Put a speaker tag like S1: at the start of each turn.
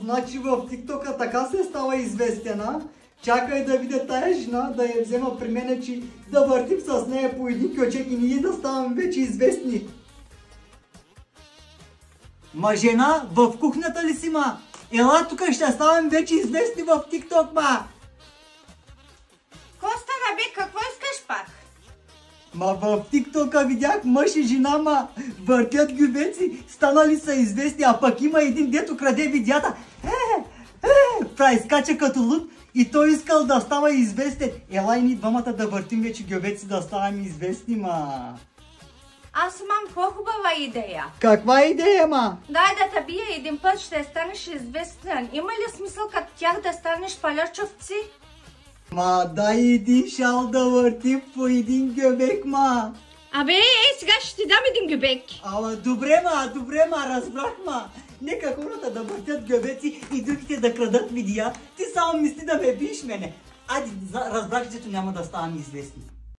S1: Значи в тиктока така се става известен, а? Чакай да видя тая жена, да я взема при мене, че да въртим с нея по един кючек и ние да ставаме вече известни. Ма жена, в кухнята ли си, ма? Ела тук, ще ставаме вече известни в тикток, ма!
S2: Коста, бе, какво искаш пак?
S1: Ма в тиктока видях мъж и жена, ма въртят гюбеци, станали са известни, а пък има един, дето краде видеята. Прави скача като луд и той искал да става известен. Ела и ни двамата да въртим вече гюбеци, да ставаме известни, ма.
S2: Аз имам по-хубава идея.
S1: Каква идея, ма?
S2: Дай да те бия един път, ще станеш известен. Има ли смисъл като тях да станеш палячовци?
S1: Ма дай един шал да въртим по един гюбек, ма.
S2: Абе, сега ще ти дам един гюбек.
S1: Ама добре, ма, разбрах, ма. Нека хората да въртят гюбеци и другите да крадат видеа. Ти само мисли да ме биеш мене. Айде, разбрах, че няма да ставаме известни.